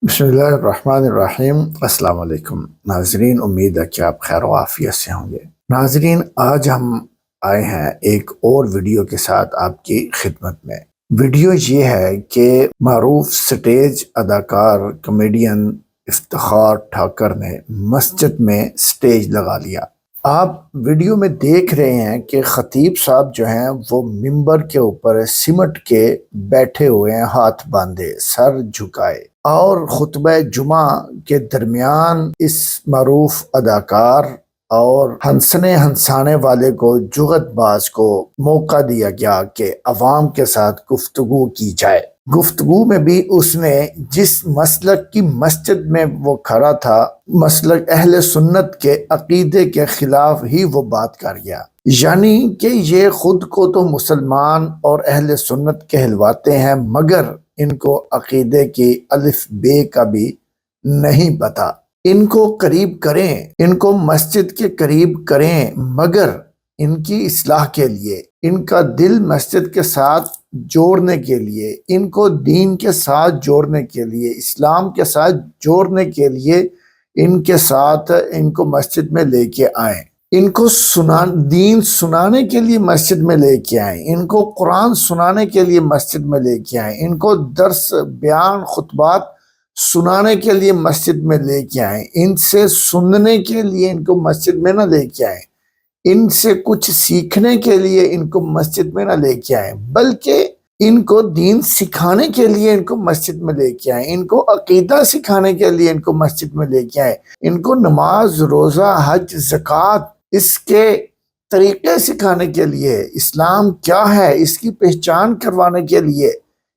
بسم اللہ الرحمن الرحیم۔ السلام علیکم ناظرین، امید ہے کہ آپ خیر و عافیت سے ہوں گے۔ ناظرین، آج ہم آئے ہیں ایک اور ویڈیو کے ساتھ آپ کی خدمت میں۔ ویڈیو یہ ہے کہ معروف سٹیج اداکار کمیڈین افتخار ٹھاکر نے مسجد میں سٹیج لگا لیا۔ آپ ویڈیو میں دیکھ رہے ہیں کہ خطیب صاحب جو ہیں وہ ممبر کے اوپر سمٹ کے بیٹھے ہوئے ہیں، ہاتھ باندھے، سر جھکائے، اور خطبہ جمعہ کے درمیان اس معروف اداکار اور ہنسنے ہنسانے والے کو، جغت باز کو موقع دیا گیا کہ عوام کے ساتھ گفتگو کی جائے۔ گفتگو میں بھی اس نے جس مسلک کی مسجد میں وہ کھڑا تھا، مسلک اہل سنت کے عقیدے کے خلاف ہی وہ بات کر گیا، یعنی کہ یہ خود کو تو مسلمان اور اہل سنت کہلواتے ہیں مگر ان کو عقیدے کی الف بے کا بھی نہیں پتا۔ ان کو قریب کریں، ان کو مسجد کے قریب کریں مگر ان کی اصلاح کے لیے، ان کا دل مسجد کے ساتھ جوڑنے کے لیے، ان کو دین کے ساتھ جوڑنے کے لیے، اسلام کے ساتھ جوڑنے کے لیے ان کے ساتھ ان کو مسجد میں لے کے آئیں، ان کو دین سنانے کے لیے مسجد میں لے کے آئیں، ان کو قرآن سنانے کے لیے مسجد میں لے کے آئیں، ان کو درس بیان خطبات سنانے کے لیے مسجد میں لے کے آئیں، ان سے سننے کے لیے ان کو مسجد میں نہ لے کے آئیں، ان سے کچھ سیکھنے کے لیے ان کو مسجد میں نہ لے کے آئیں، بلکہ ان کو دین سکھانے کے لیے ان کو مسجد میں لے کے آئیں، ان کو عقیدہ سکھانے کے لیے ان کو مسجد میں لے کے آئیں، ان کو نماز، روزہ، حج، زکوٰۃ، اس کے طریقے سکھانے کے لیے، اسلام کیا ہے اس کی پہچان کروانے کے لیے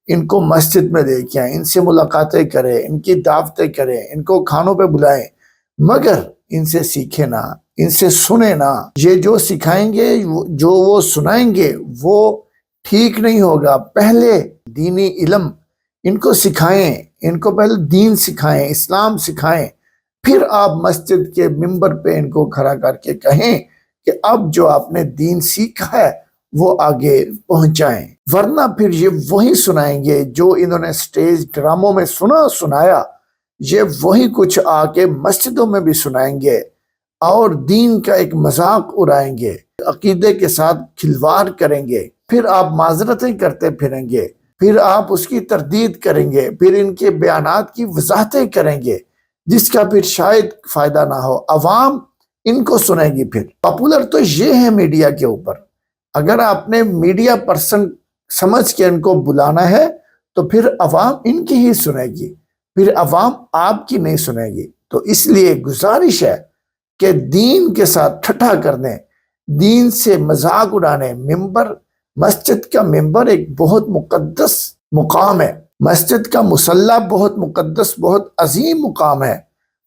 ان کو مسجد میں لے کے آئیں، ان سے ملاقاتیں کریں، ان کی دعوتیں کریں، ان کو کھانوں پہ بلائیں، مگر ان سے سیکھے نہ، ان سے سنے نہ۔ یہ جو سکھائیں گے، جو وہ سنائیں گے وہ ٹھیک نہیں ہوگا۔ پہلے دینی علم ان کو سکھائیں، ان کو پہلے دین سکھائیں، اسلام سکھائیں، پھر آپ مسجد کے ممبر پہ ان کو کھڑا کر کے کہیں کہ اب جو آپ نے دین سیکھا ہے وہ آگے پہنچائیں، ورنہ پھر یہ وہی سنائیں گے جو انہوں نے سٹیج ڈراموں میں سنایا، یہ وہی کچھ آ کے مسجدوں میں بھی سنائیں گے اور دین کا ایک مذاق اڑائیں گے، عقیدے کے ساتھ کھلواڑ کریں گے، پھر آپ معذرتیں کرتے پھریں گے، پھر آپ اس کی تردید کریں گے، پھر ان کے بیانات کی وضاحتیں کریں گے، جس کا پھر شاید فائدہ نہ ہو۔ عوام ان کو سنے گی۔ پھر پاپولر تو یہ ہے میڈیا کے اوپر، اگر آپ نے میڈیا پرسن سمجھ کے ان کو بلانا ہے تو پھر عوام ان کی ہی سنے گی، پھر عوام آپ کی نہیں سنے گی۔ تو اس لیے گزارش ہے کہ دین کے ساتھ ٹھٹھا کرنے، دین سے مذاق اڑانے، مسجد کا ممبر ایک بہت مقدس مقام ہے، مسجد کا مصلی بہت مقدس، بہت عظیم مقام ہے۔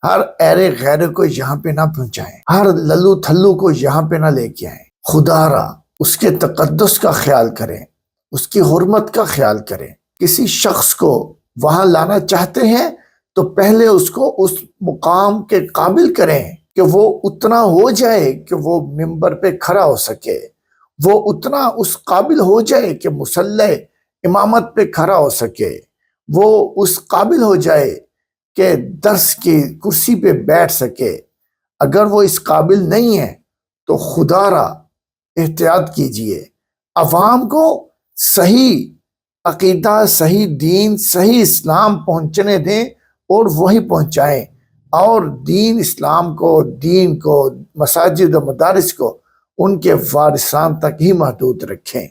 ہر ایرے غیرے کو یہاں پہ نہ پہنچائیں، ہر للو تھلو کو یہاں پہ نہ لے کے آئیں۔ خدا را اس کے تقدس کا خیال کریں، اس کی حرمت کا خیال کریں۔ کسی شخص کو وہاں لانا چاہتے ہیں تو پہلے اس کو اس مقام کے قابل کریں کہ وہ اتنا ہو جائے کہ وہ ممبر پہ کھڑا ہو سکے، وہ اتنا اس قابل ہو جائے کہ مصلی امامت پہ کھڑا ہو سکے، وہ اس قابل ہو جائے کہ درس کی کرسی پہ بیٹھ سکے۔ اگر وہ اس قابل نہیں ہے تو خدا را احتیاط کیجئے، عوام کو صحیح عقیدہ، صحیح دین، صحیح اسلام پہنچنے دیں اور وہی پہنچائیں، اور دین اسلام کو، دین کو، مساجد و مدارس کو ان کے وارثان تک ہی محدود رکھیں۔